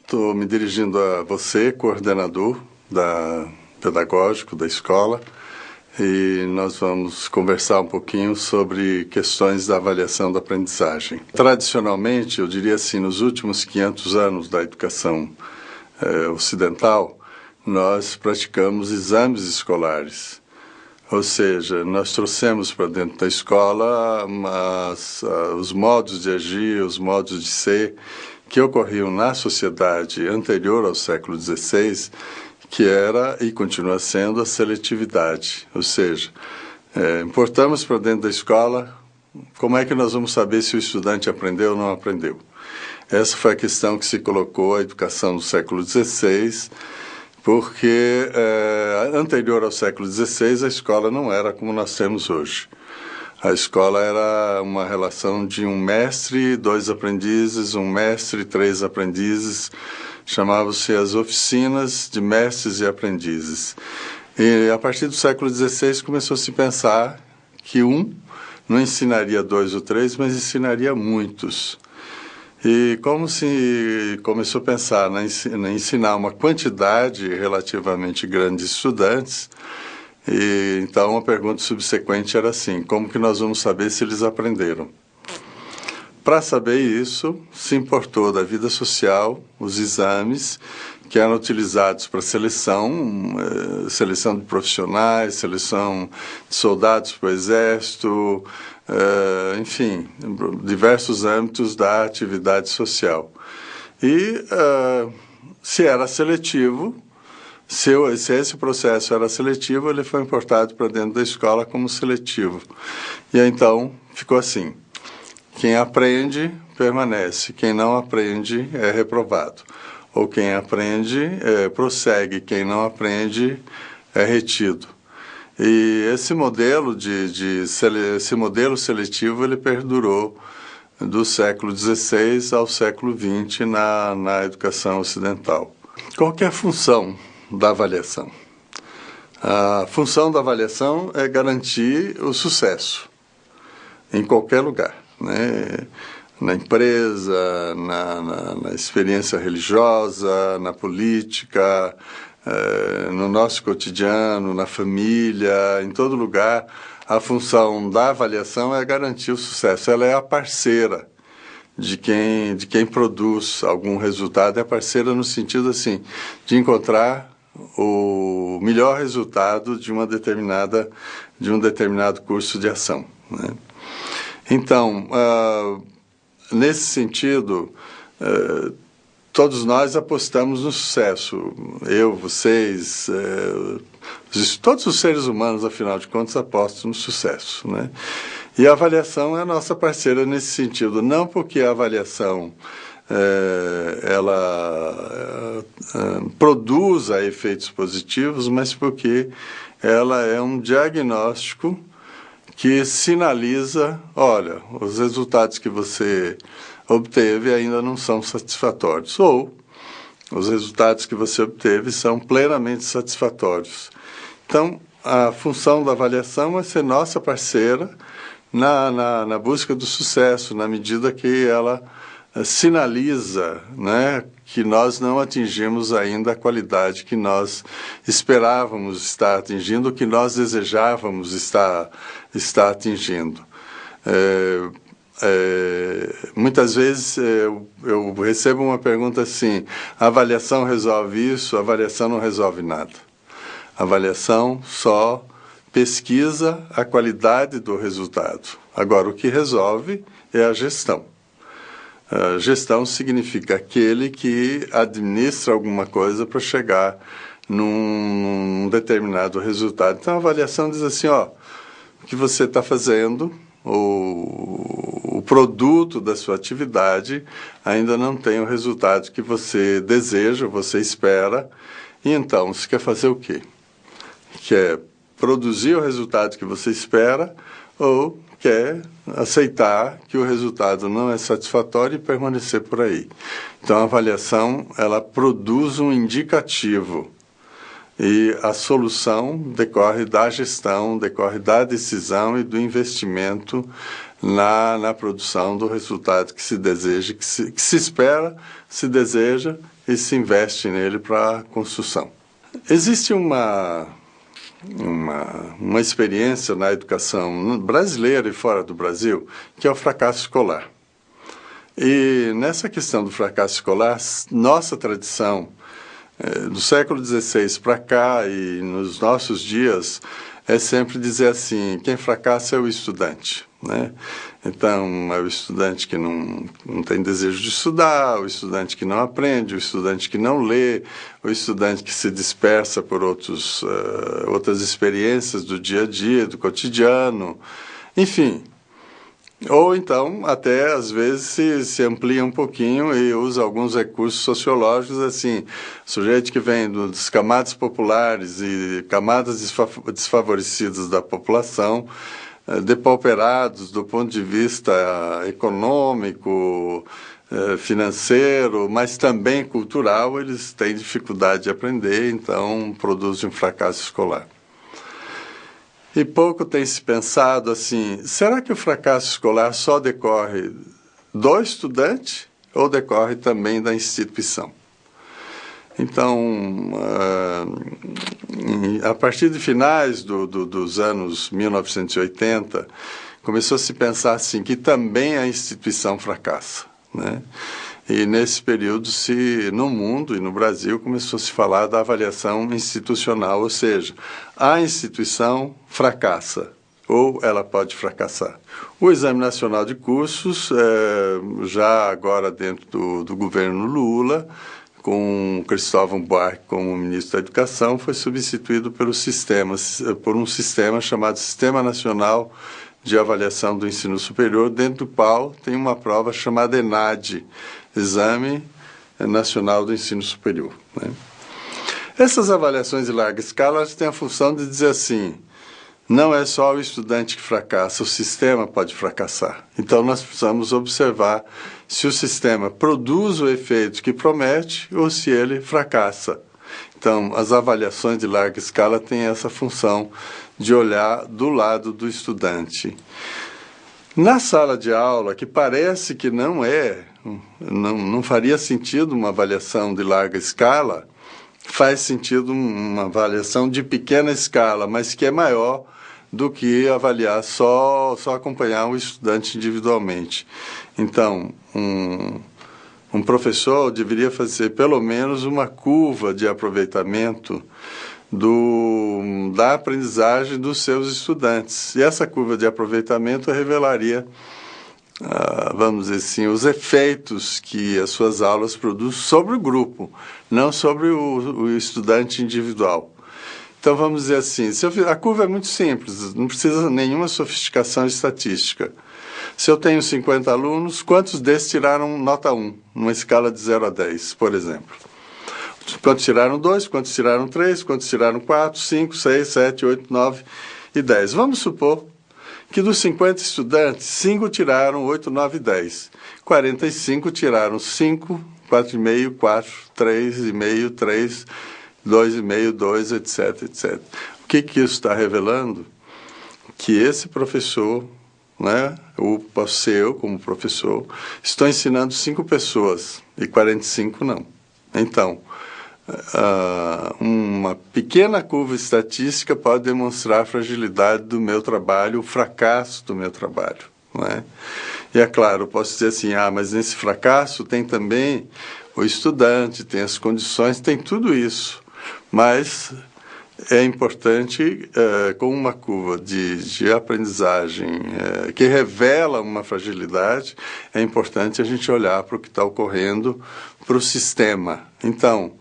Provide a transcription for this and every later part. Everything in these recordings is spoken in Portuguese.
estou me dirigindo a você, coordenador pedagógico da escola, e nós vamos conversar um pouquinho sobre questões da avaliação da aprendizagem. Tradicionalmente, eu diria assim, nos últimos 500 anos da educação ocidental, nós praticamos exames escolares. Ou seja, nós trouxemos para dentro da escola os modos de agir, os modos de ser que ocorriam na sociedade anterior ao século XVI, que era e continua sendo a seletividade. Ou seja, importamos para dentro da escola como é que nós vamos saber se o estudante aprendeu ou não aprendeu. Essa foi a questão que se colocou à educação do século XVI, porque anterior ao século XVI a escola não era como nós temos hoje. A escola era uma relação de um mestre, 2 aprendizes, um mestre, 3 aprendizes. Chamavam-se as oficinas de mestres e aprendizes. E a partir do século XVI começou a se pensar que um não ensinaria 2 ou 3, mas ensinaria muitos. E como se começou a pensar em ensinar uma quantidade relativamente grande de estudantes, e então a pergunta subsequente era assim: como que nós vamos saber se eles aprenderam? Para saber isso, se importou da vida social os exames que eram utilizados para seleção de profissionais, seleção de soldados para o exército, enfim, diversos âmbitos da atividade social. E se era seletivo, se esse processo era seletivo, ele foi importado para dentro da escola como seletivo. E então ficou assim: quem aprende, permanece. Quem não aprende, é reprovado. Ou quem aprende, prossegue. Quem não aprende, é retido. E esse modelo esse modelo seletivo, ele perdurou do século XVI ao século XX na educação ocidental. Qual que é a função da avaliação? A função da avaliação é garantir o sucesso em qualquer lugar, né? Na empresa, na experiência religiosa, na política, no nosso cotidiano, na família, em todo lugar. A função da avaliação é garantir o sucesso. Ela é a parceira de quem produz algum resultado, é a parceira no sentido assim de encontrar o melhor resultado de um determinado curso de ação, né? Então, nesse sentido, todos nós apostamos no sucesso. Eu, vocês, todos os seres humanos, afinal de contas, apostam no sucesso, né? E a avaliação é a nossa parceira nesse sentido, não porque a avaliação ela produza efeitos positivos, mas porque ela é um diagnóstico que sinaliza: olha, os resultados que você obteve ainda não são satisfatórios, ou os resultados que você obteve são plenamente satisfatórios. Então, a função da avaliação é ser nossa parceira na busca do sucesso, na medida que ela sinaliza, né, que nós não atingimos ainda a qualidade que nós esperávamos estar atingindo, que nós desejávamos estar atingindo. Muitas vezes eu recebo uma pergunta assim: a avaliação resolve isso? A avaliação não resolve nada. A avaliação só pesquisa a qualidade do resultado. Agora, o que resolve é a gestão. Gestão significa aquele que administra alguma coisa para chegar num determinado resultado. Então, a avaliação diz assim: ó, o que você está fazendo, o produto da sua atividade ainda não tem o resultado que você deseja, você espera, e então você quer fazer o quê? Quer produzir o resultado que você espera ou quer aceitar que o resultado não é satisfatório e permanecer por aí? Então, a avaliação, ela produz um indicativo, e a solução decorre da gestão, decorre da decisão e do investimento na produção do resultado que se deseja, que se espera, se deseja e se investe nele para a construção. Existe uma experiência na educação brasileira e fora do Brasil, que é o fracasso escolar. E nessa questão do fracasso escolar, nossa tradição, do século XVI para cá e nos nossos dias, é sempre dizer assim, quem fracassa é o estudante, né? Então, é o estudante que não tem desejo de estudar, o estudante que não aprende, o estudante que não lê, o estudante que se dispersa por outras experiências do dia a dia, do cotidiano, enfim. Ou então, até às vezes se amplia um pouquinho e usa alguns recursos sociológicos, assim, sujeito que vem das camadas populares e camadas desfavorecidas da população, depauperados do ponto de vista econômico, financeiro, mas também cultural, eles têm dificuldade de aprender, então produzem um fracasso escolar. E pouco tem se pensado assim, será que o fracasso escolar só decorre do estudante ou decorre também da instituição? Então, a partir de finais dos anos 1980, começou a se pensar assim, que também a instituição fracassa, né? E nesse período, no mundo e no Brasil, começou a se falar da avaliação institucional, ou seja, a instituição fracassa, ou ela pode fracassar. O Exame Nacional de Cursos, já agora dentro do governo Lula, com Cristóvão Buarque como ministro da Educação, foi substituído por um sistema chamado Sistema Nacional de Avaliação do Ensino Superior, dentro do qual tem uma prova chamada ENAD, Exame Nacional do Ensino Superior, né? Essas avaliações de larga escala têm a função de dizer assim, não é só o estudante que fracassa, o sistema pode fracassar. Então, nós precisamos observar se o sistema produz o efeito que promete ou se ele fracassa. Então, as avaliações de larga escala têm essa função de olhar do lado do estudante. Na sala de aula, que parece que não faria sentido uma avaliação de larga escala, faz sentido uma avaliação de pequena escala, mas que é maior do que avaliar só acompanhar o estudante individualmente. Então, um professor deveria fazer pelo menos uma curva de aproveitamento da aprendizagem dos seus estudantes. E essa curva de aproveitamento revelaria, vamos dizer assim, os efeitos que as suas aulas produzem sobre o grupo, não sobre o estudante individual. Então, vamos dizer assim, a curva é muito simples, não precisa de nenhuma sofisticação estatística. Se eu tenho 50 alunos, quantos desses tiraram nota 1, numa escala de 0 a 10, por exemplo? Quantos tiraram 2, quantos tiraram 3, quantos tiraram 4, 5, 6, 7, 8, 9 e 10. Vamos supor que dos 50 estudantes, 5 tiraram 8, 9 e 10. 45 tiraram 5, 4,5, 4, 3,5, 3, 2,5, 2, etc, etc. O que isso está revelando? Que esse professor, né, ou eu como professor, estou ensinando 5 pessoas e 45 não. Então, uma pequena curva estatística pode demonstrar a fragilidade do meu trabalho, o fracasso do meu trabalho, não é? E é claro, eu posso dizer assim, mas nesse fracasso tem também o estudante, tem as condições, tem tudo isso, mas é importante, com uma curva de aprendizagem que revela uma fragilidade, é importante a gente olhar para o que está ocorrendo para o sistema. Então,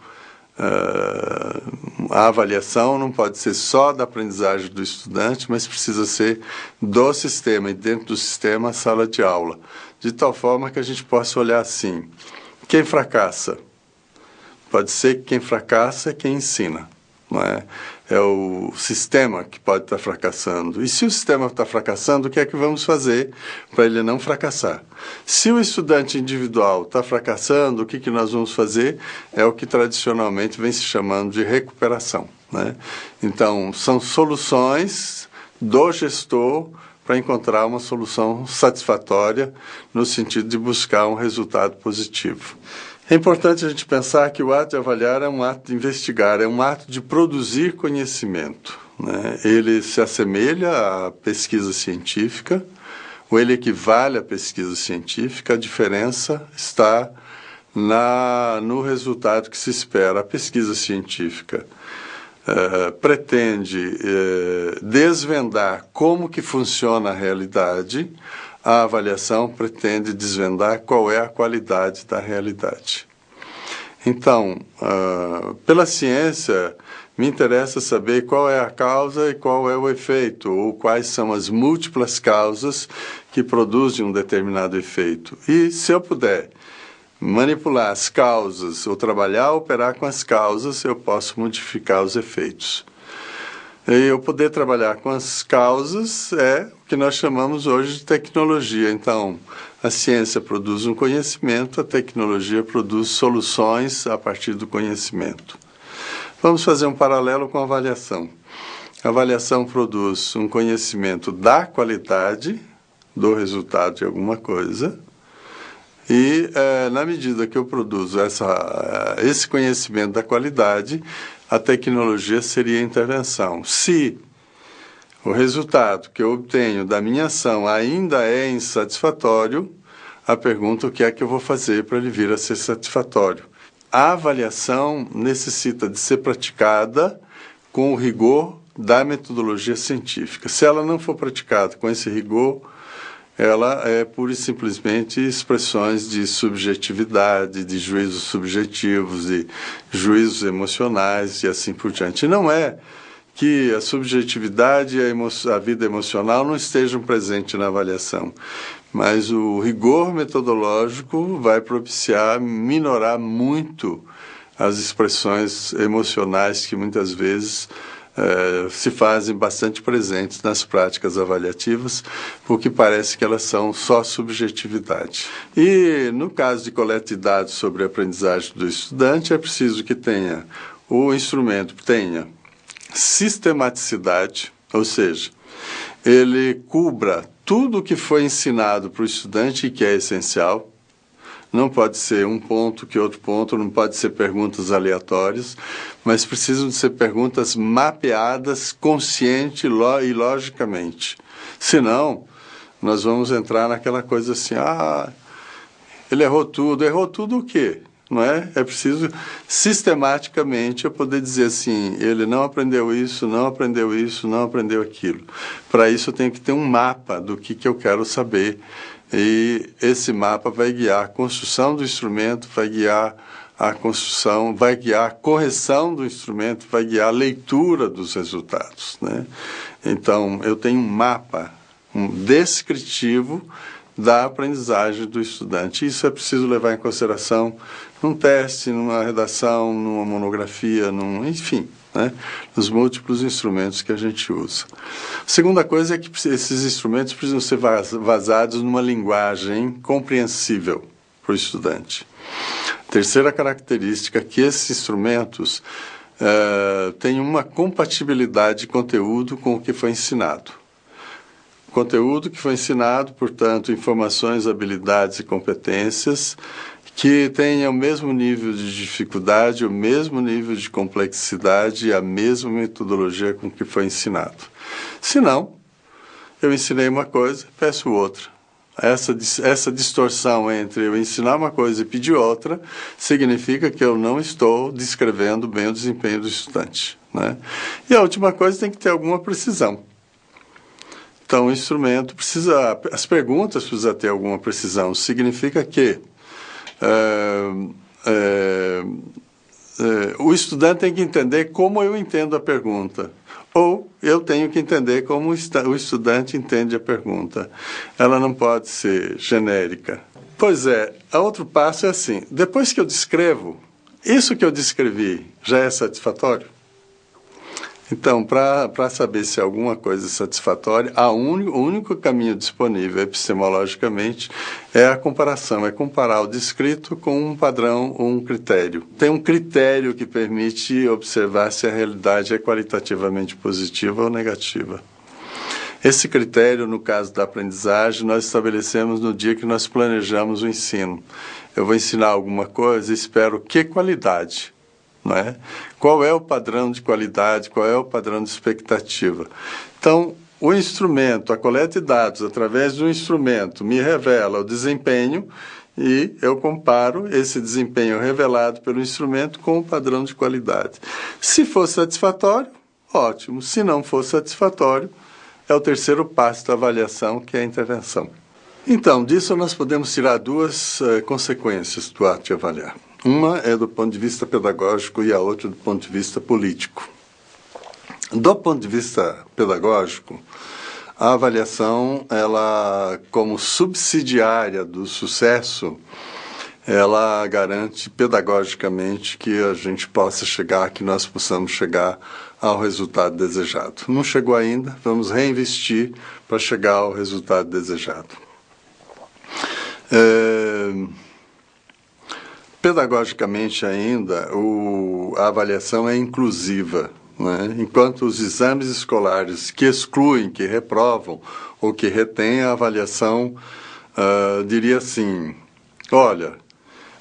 a avaliação não pode ser só da aprendizagem do estudante, mas precisa ser do sistema, e dentro do sistema a sala de aula, de tal forma que a gente possa olhar assim, quem fracassa? Pode ser que quem fracassa é quem ensina, não é? É o sistema que pode estar fracassando. E se o sistema está fracassando, o que é que vamos fazer para ele não fracassar? Se o estudante individual está fracassando, o que nós vamos fazer? É o que tradicionalmente vem se chamando de recuperação, né? Então, são soluções do gestor para encontrar uma solução satisfatória no sentido de buscar um resultado positivo. É importante a gente pensar que o ato de avaliar é um ato de investigar, é um ato de produzir conhecimento, né? Ele se assemelha à pesquisa científica, ou ele equivale à pesquisa científica, a diferença está no resultado que se espera. A pesquisa científica pretende desvendar como que funciona a realidade, a avaliação pretende desvendar qual é a qualidade da realidade. Então, pela ciência, me interessa saber qual é a causa e qual é o efeito, ou quais são as múltiplas causas que produzem um determinado efeito. E, se eu puder manipular as causas, ou trabalhar, operar com as causas, eu posso modificar os efeitos. E eu poder trabalhar com as causas é o que nós chamamos hoje de tecnologia. Então, a ciência produz um conhecimento, a tecnologia produz soluções a partir do conhecimento. Vamos fazer um paralelo com a avaliação. A avaliação produz um conhecimento da qualidade do resultado de alguma coisa e, na medida que eu produzo esse conhecimento da qualidade, a tecnologia seria a intervenção. Se o resultado que eu obtenho da minha ação ainda é insatisfatório, a pergunta: o que é que eu vou fazer para ele vir a ser satisfatório? A avaliação necessita de ser praticada com o rigor da metodologia científica. Se ela não for praticada com esse rigor, ela é pura e simplesmente expressões de subjetividade, de juízos subjetivos, de juízos emocionais e assim por diante. Não é que a subjetividade e a vida emocional não estejam presentes na avaliação, mas o rigor metodológico vai propiciar minorar muito as expressões emocionais que muitas vezes se fazem bastante presentes nas práticas avaliativas, porque parece que elas são só subjetividade. E no caso de coleta de dados sobre a aprendizagem do estudante, é preciso que o instrumento tenha sistematicidade, ou seja, ele cubra tudo o que foi ensinado para o estudante e que é essencial. Não pode ser um ponto que outro ponto, não pode ser perguntas aleatórias, mas precisam de ser perguntas mapeadas consciente e logicamente. Senão, nós vamos entrar naquela coisa assim: ele errou tudo o quê? Não é? É preciso sistematicamente eu poder dizer assim: ele não aprendeu isso, não aprendeu isso, não aprendeu aquilo. Para isso eu tenho que ter um mapa do que eu quero saber. E esse mapa vai guiar a construção do instrumento, vai guiar a construção, vai guiar a correção do instrumento, vai guiar a leitura dos resultados, né? Então, eu tenho um mapa descritivo da aprendizagem do estudante. Isso é preciso levar em consideração num teste, numa redação, numa monografia, enfim, né, nos múltiplos instrumentos que a gente usa. A segunda coisa é que esses instrumentos precisam ser vazados numa linguagem compreensível para o estudante. Terceira característica é que esses instrumentos têm uma compatibilidade de conteúdo com o que foi ensinado. Conteúdo que foi ensinado, portanto, informações, habilidades e competências que tenha o mesmo nível de dificuldade, o mesmo nível de complexidade e a mesma metodologia com que foi ensinado. Se não, eu ensinei uma coisa, peço outra. Essa distorção entre eu ensinar uma coisa e pedir outra significa que eu não estou descrevendo bem o desempenho do estudante, né? E a última coisa, tem que ter alguma precisão. Então, o instrumento as perguntas precisam ter alguma precisão. Significa que o estudante tem que entender como eu entendo a pergunta, ou eu tenho que entender como o estudante entende a pergunta. Ela não pode ser genérica. Pois é, outro passo é assim: depois que eu descrevo, isso que eu descrevi já é satisfatório? Então, para saber se alguma coisa é satisfatória, o único caminho disponível epistemologicamente é a comparação, é comparar o descrito com um padrão ou um critério. Tem um critério que permite observar se a realidade é qualitativamente positiva ou negativa. Esse critério, no caso da aprendizagem, nós estabelecemos no dia que nós planejamos o ensino. Eu vou ensinar alguma coisa e espero que qualidade, não é? Qual é o padrão de qualidade, qual é o padrão de expectativa? Então, o instrumento, a coleta de dados através do instrumento me revela o desempenho e eu comparo esse desempenho revelado pelo instrumento com o padrão de qualidade. Se for satisfatório, ótimo. Se não for satisfatório, é o terceiro passo da avaliação, que é a intervenção. Então, disso nós podemos tirar duas consequências do ato de avaliar. Uma é do ponto de vista pedagógico e a outra do ponto de vista político. Do ponto de vista pedagógico, a avaliação, ela, como subsidiária do sucesso, ela garante pedagogicamente que a gente possa chegar, que nós possamos chegar ao resultado desejado. Não chegou ainda, vamos reinvestir para chegar ao resultado desejado. Pedagogicamente ainda, a avaliação é inclusiva, né? Enquanto os exames escolares que excluem, que reprovam ou que retêm a avaliação, diria assim, olha,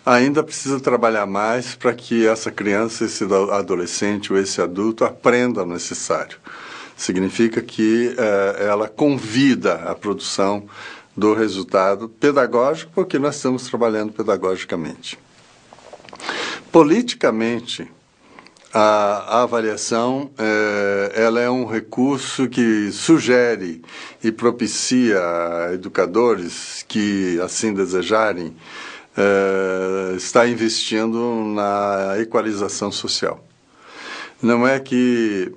ainda precisa trabalhar mais para que essa criança, esse adolescente ou esse adulto aprenda o necessário. Significa que ela convida a produção do resultado pedagógico, porque nós estamos trabalhando pedagogicamente. Politicamente, a avaliação ela é um recurso que sugere e propicia a educadores que assim desejarem estar investindo na equalização social. Não é que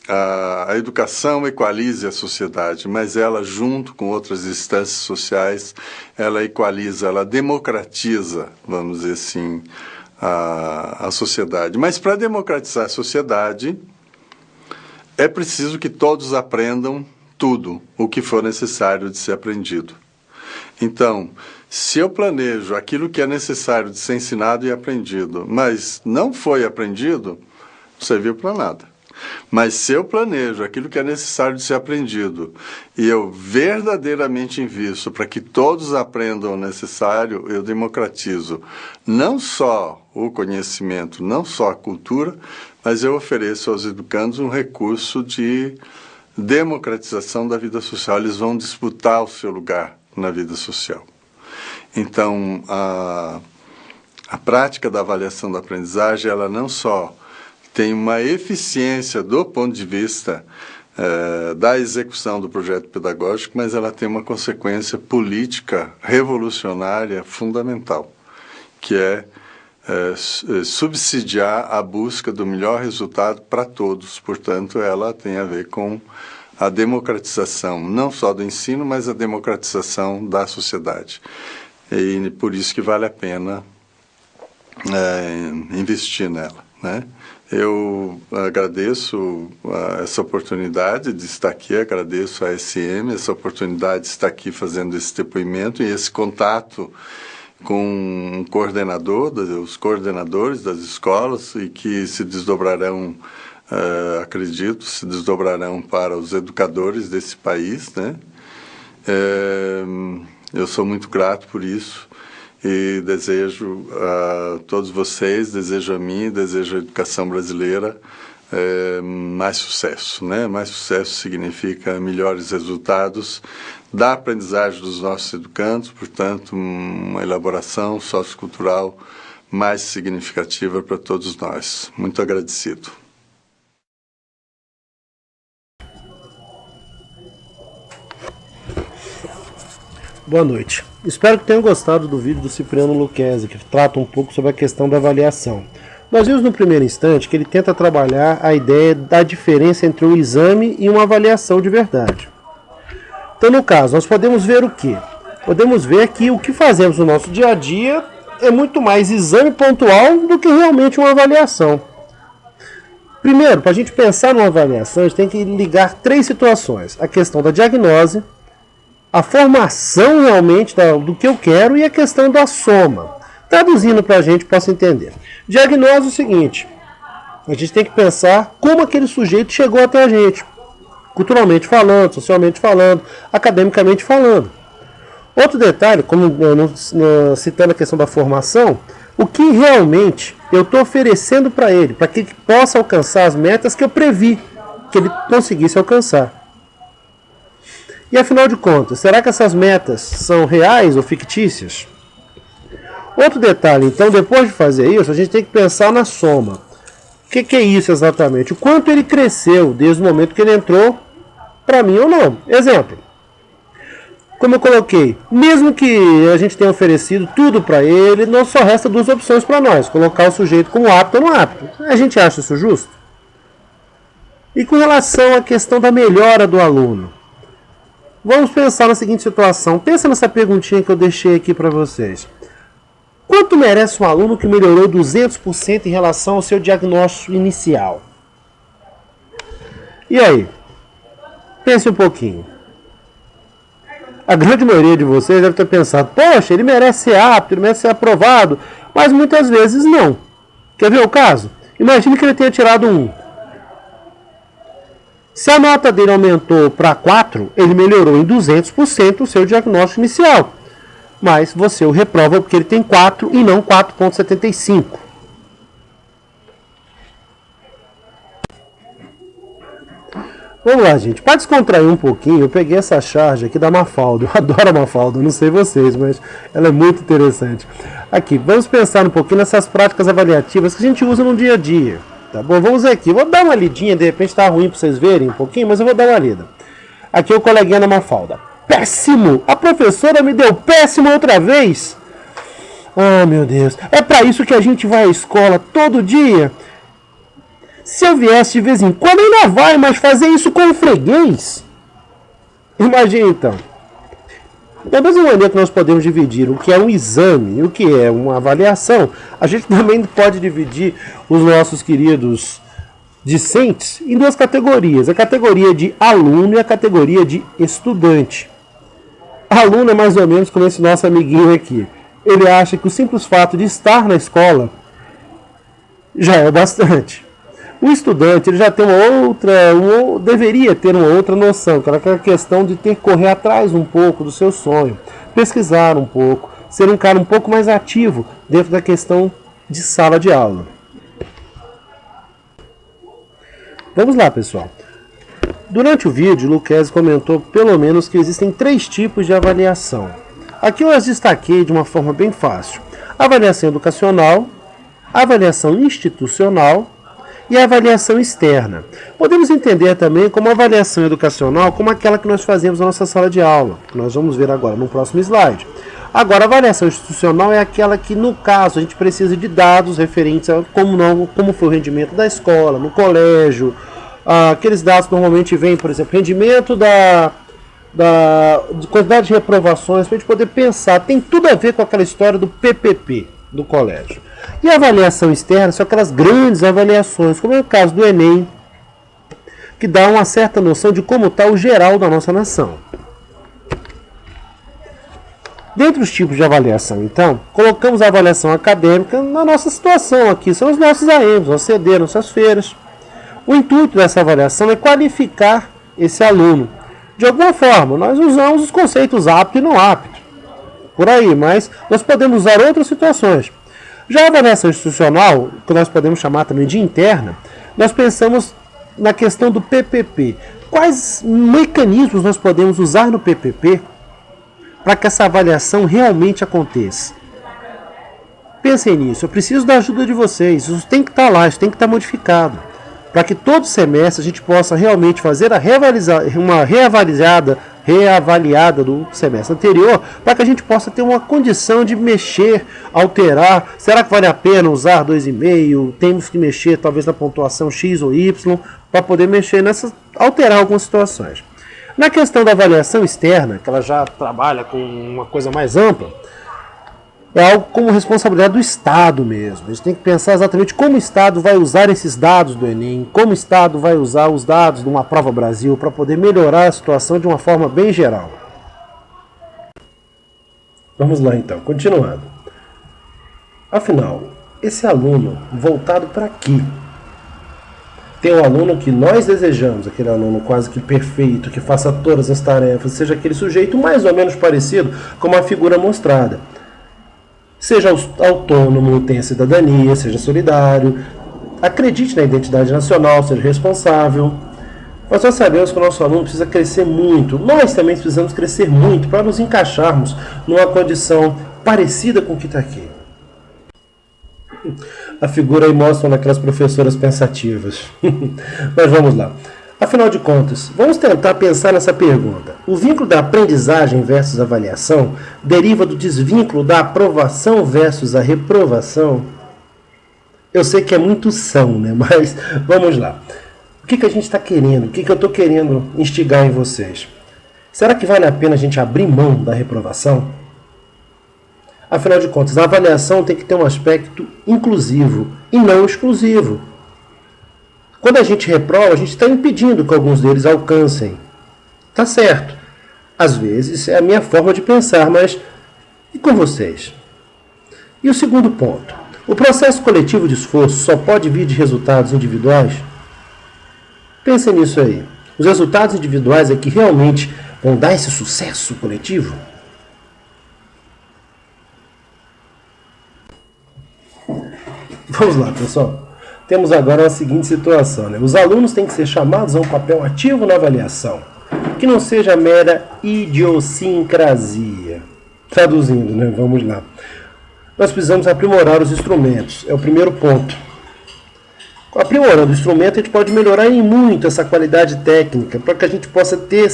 a educação equalize a sociedade, mas ela, junto com outras instâncias sociais, ela equaliza, ela democratiza, vamos dizer assim, a sociedade. Mas para democratizar a sociedade, é preciso que todos aprendam tudo o que for necessário de ser aprendido. Então, se eu planejo aquilo que é necessário de ser ensinado e aprendido, mas não foi aprendido, não serviu para nada. Mas se eu planejo aquilo que é necessário de ser aprendido e eu verdadeiramente invisto para que todos aprendam o necessário, eu democratizo não só o conhecimento, não só a cultura, mas eu ofereço aos educandos um recurso de democratização da vida social. Eles vão disputar o seu lugar na vida social. Então, a prática da avaliação da aprendizagem, ela não só tem uma eficiência do ponto de vista da execução do projeto pedagógico, mas ela tem uma consequência política revolucionária fundamental, que é subsidiar a busca do melhor resultado para todos. Portanto, ela tem a ver com a democratização, não só do ensino, mas a democratização da sociedade. E por isso que vale a pena investir nela, né? Eu agradeço essa oportunidade de estar aqui, agradeço a SM, essa oportunidade de estar aqui fazendo esse depoimento e esse contato com um coordenador, os coordenadores das escolas, e que se desdobrarão, acredito, se desdobrarão para os educadores desse país, né? Eu sou muito grato por isso. E desejo a todos vocês, desejo a mim, desejo a educação brasileira mais sucesso, né? Mais sucesso significa melhores resultados da aprendizagem dos nossos educandos, portanto, uma elaboração sociocultural mais significativa para todos nós. Muito agradecido. Boa noite. Espero que tenham gostado do vídeo do Cipriano Lucchesi, que trata um pouco sobre a questão da avaliação. Nós vimos no primeiro instante que ele tenta trabalhar a ideia da diferença entre um exame e uma avaliação de verdade. Então, no caso, nós podemos ver o quê? Podemos ver que o que fazemos no nosso dia a dia é muito mais exame pontual do que realmente uma avaliação. Primeiro, para a gente pensar numa avaliação, a gente tem que ligar três situações. A questão da diagnose, a formação realmente do que eu quero e a questão da soma. Traduzindo para a gente possa entender. Diagnose é o seguinte, a gente tem que pensar como aquele sujeito chegou até a gente. culturalmente falando, socialmente falando, academicamente falando. Outro detalhe, como citando a questão da formação, o que realmente eu estou oferecendo para ele, para que ele possa alcançar as metas que eu previ que ele conseguisse alcançar. E afinal de contas, será que essas metas são reais ou fictícias? Outro detalhe, então, depois de fazer isso, a gente tem que pensar na soma. O que é isso exatamente? O quanto ele cresceu desde o momento que ele entrou para mim ou não. Exemplo, como eu coloquei, mesmo que a gente tenha oferecido tudo para ele, não só resta duas opções para nós, colocar o sujeito como apto ou não apto. A gente acha isso justo? E com relação à questão da melhora do aluno, vamos pensar na seguinte situação. Pensa nessa perguntinha que eu deixei aqui para vocês. Quanto merece um aluno que melhorou 200% em relação ao seu diagnóstico inicial? E aí? Pense um pouquinho. A grande maioria de vocês deve ter pensado, poxa, ele merece ser apto, ele merece ser aprovado, mas muitas vezes não. Quer ver o caso? Imagine que ele tenha tirado 1. Se a nota dele aumentou para 4, ele melhorou em 200% o seu diagnóstico inicial. Mas você o reprova porque ele tem 4 e não 4,75. Vamos lá, gente. Para descontrair um pouquinho, eu peguei essa charge aqui da Mafalda. Eu adoro a Mafalda, não sei vocês, mas ela é muito interessante. Aqui, vamos pensar um pouquinho nessas práticas avaliativas que a gente usa no dia a dia. Tá bom? Vamos ver aqui. Vou dar uma lidinha, de repente está ruim para vocês verem um pouquinho, mas eu vou dar uma lida. Aqui é o coleguinha da Mafalda. Péssimo! A professora me deu péssimo outra vez! Ah, meu Deus. É para isso que a gente vai à escola todo dia? Se eu viesse de vez em quando, ainda vai, mas fazer isso com o freguês? Imagina então. Da mesma maneira que nós podemos dividir o que é um exame e o que é uma avaliação, a gente também pode dividir os nossos queridos discentes em duas categorias. A categoria de aluno e a categoria de estudante. Aluno é mais ou menos como esse nosso amiguinho aqui. Ele acha que o simples fato de estar na escola já é bastante. O estudante ele já tem deveria ter uma outra noção, que é aquela questão de ter que correr atrás um pouco do seu sonho, pesquisar um pouco, ser um cara um pouco mais ativo dentro da questão de sala de aula. Vamos lá, pessoal. Durante o vídeo, o Lucchesi comentou pelo menos que existem 3 tipos de avaliação. Aqui eu as destaquei de uma forma bem fácil. Avaliação educacional, avaliação institucional e a avaliação externa. Podemos entender também como avaliação educacional como aquela que nós fazemos na nossa sala de aula, que nós vamos ver agora no próximo slide. Agora, a avaliação institucional é aquela que, no caso, a gente precisa de dados referentes a como foi o rendimento da escola, no colégio. Aqueles dados normalmente vêm, por exemplo, rendimento de quantidade de reprovações, para a gente poder pensar. Tem tudo a ver com aquela história do PPP do colégio. E a avaliação externa são aquelas grandes avaliações, como é o caso do Enem, que dá uma certa noção de como está o geral da nossa nação. Dentre os tipos de avaliação, então, colocamos a avaliação acadêmica na nossa situação aqui. São os nossos AEMs, nosso CD, nossas feiras. O intuito dessa avaliação é qualificar esse aluno. De alguma forma, nós usamos os conceitos apto e não apto. Por aí, mas nós podemos usar outras situações. Já a avaliação institucional, que nós podemos chamar também de interna, nós pensamos na questão do PPP. Quais mecanismos nós podemos usar no PPP para que essa avaliação realmente aconteça? Pensem nisso, eu preciso da ajuda de vocês, isso tem que estar lá, isso tem que estar modificado, para que todo semestre a gente possa realmente fazer uma reavaliada do semestre anterior, para que a gente possa ter uma condição de mexer, alterar. Será que vale a pena usar 2,5? Temos que mexer talvez na pontuação X ou Y, para poder mexer alterar algumas situações. Na questão da avaliação externa, que ela já trabalha com uma coisa mais ampla, é algo como responsabilidade do Estado mesmo. A gente tem que pensar exatamente como o Estado vai usar esses dados do Enem, como o Estado vai usar os dados de uma Prova Brasil para poder melhorar a situação de uma forma bem geral. Vamos lá então, continuando. Afinal, esse aluno voltado para aqui Tem o aluno que nós desejamos, aquele aluno quase que perfeito, que faça todas as tarefas, seja aquele sujeito mais ou menos parecido com a figura mostrada. Seja autônomo, tenha cidadania, seja solidário, acredite na identidade nacional, seja responsável. Mas nós sabemos que o nosso aluno precisa crescer muito. Nós também precisamos crescer muito para nos encaixarmos numa condição parecida com o que está aqui. A figura aí mostra naquelas professoras pensativas. Mas vamos lá. Afinal de contas, vamos tentar pensar nessa pergunta. O vínculo da aprendizagem versus avaliação deriva do desvínculo da aprovação versus a reprovação? Eu sei que é muito são, né? Mas vamos lá. O que a gente está querendo? O que eu estou querendo instigar em vocês? Será que vale a pena a gente abrir mão da reprovação? Afinal de contas, a avaliação tem que ter um aspecto inclusivo e não exclusivo. Quando a gente reprova, a gente está impedindo que alguns deles alcancem. Tá certo. Às vezes é a minha forma de pensar, mas e com vocês? E o segundo ponto. O processo coletivo de esforço só pode vir de resultados individuais? Pensem nisso aí. Os resultados individuais é que realmente vão dar esse sucesso coletivo? Vamos lá, pessoal. Temos agora a seguinte situação, né? Os alunos têm que ser chamados a um papel ativo na avaliação, que não seja mera idiosincrasia. Traduzindo, né? Vamos lá. Nós precisamos aprimorar os instrumentos. É o primeiro ponto. Aprimorando o instrumento, a gente pode melhorar em muito essa qualidade técnica, para que a gente possa ter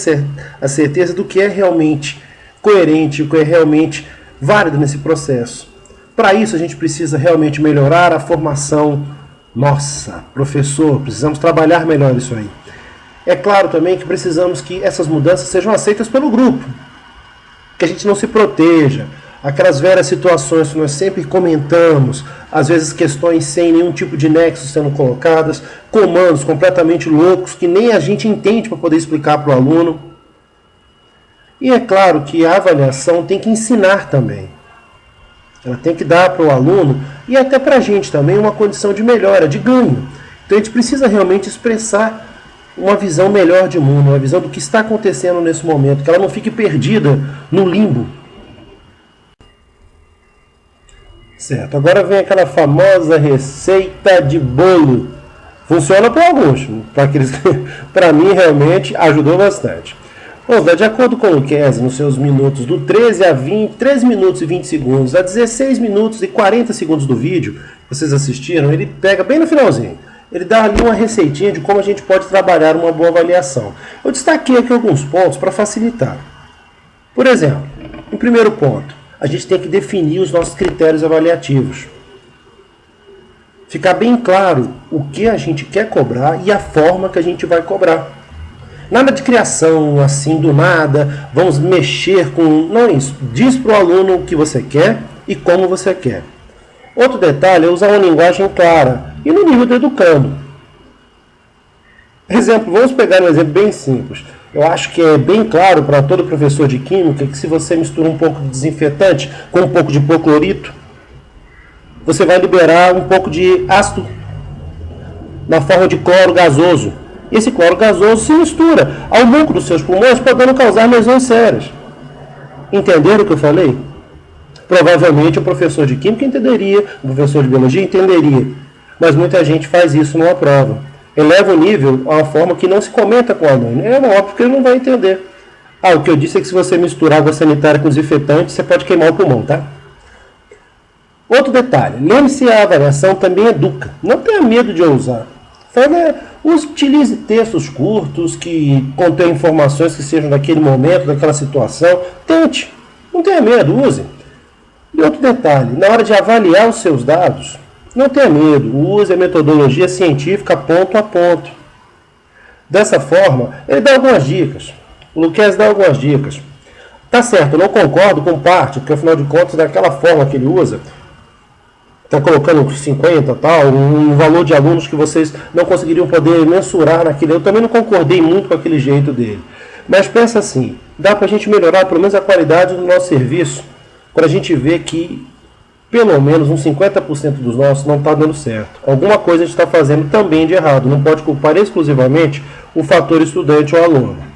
a certeza do que é realmente coerente, o que é realmente válido nesse processo. Para isso, a gente precisa realmente melhorar a formação nossa, professor, precisamos trabalhar melhor isso aí. É claro também que precisamos que essas mudanças sejam aceitas pelo grupo, que a gente não se proteja. Aquelas velhas situações que nós sempre comentamos, às vezes questões sem nenhum tipo de nexo sendo colocadas, comandos completamente loucos que nem a gente entende para poder explicar para o aluno. E é claro que a avaliação tem que ensinar também. Ela tem que dar para o aluno e até para a gente também uma condição de melhora, de ganho. Então a gente precisa realmente expressar uma visão melhor de mundo, uma visão do que está acontecendo nesse momento, que ela não fique perdida no limbo. Certo, agora vem aquela famosa receita de bolo. Funciona para alguns, para mim realmente ajudou bastante. Vamos lá, de acordo com o Lucchesi, nos seus minutos do 13 a 20, 13 minutos e 20 segundos a 16 minutos e 40 segundos do vídeo que vocês assistiram, ele pega bem no finalzinho. Ele dá ali uma receitinha de como a gente pode trabalhar uma boa avaliação. Eu destaquei aqui alguns pontos para facilitar. Por exemplo, em primeiro ponto, a gente tem que definir os nossos critérios avaliativos. Ficar bem claro o que a gente quer cobrar e a forma que a gente vai cobrar. Nada de criação, assim, do nada, vamos mexer com... Não é isso. Diz para o aluno o que você quer e como você quer. Outro detalhe é usar uma linguagem clara e no nível do educando. Exemplo, vamos pegar um exemplo bem simples. Eu acho que é bem claro para todo professor de química que se você mistura um pouco de desinfetante com um pouco de hipoclorito, você vai liberar um pouco de ácido na forma de cloro gasoso. E esse cloro gasoso se mistura ao muco dos seus pulmões, podendo causar lesões sérias. Entenderam o que eu falei? Provavelmente o professor de química entenderia, o professor de biologia entenderia, mas muita gente faz isso numa prova. Eleva o nível a uma forma que não se comenta com o aluno. É óbvio que ele não vai entender. O que eu disse é que se você misturar água sanitária com desinfetante, você pode queimar o pulmão, tá? Outro detalhe, lembre-se, a avaliação também educa. Não tenha medo de ousar. Utilize textos curtos que contêm informações que sejam daquele momento, daquela situação. Tente, não tenha medo, use. E outro detalhe, na hora de avaliar os seus dados, não tenha medo, use a metodologia científica ponto a ponto. Dessa forma, ele dá algumas dicas. O Lucchesi dá algumas dicas. Tá certo, eu não concordo com parte, porque afinal de contas, daquela forma que ele usa, está colocando 50 tal, um valor de alunos que vocês não conseguiriam poder mensurar naquele. Eu também não concordei muito com aquele jeito dele. Mas pensa assim, dá para a gente melhorar pelo menos a qualidade do nosso serviço, quando a gente vê que pelo menos uns 50% dos nossos não está dando certo. Alguma coisa a gente está fazendo também de errado, não pode culpar exclusivamente o fator estudante ou aluno.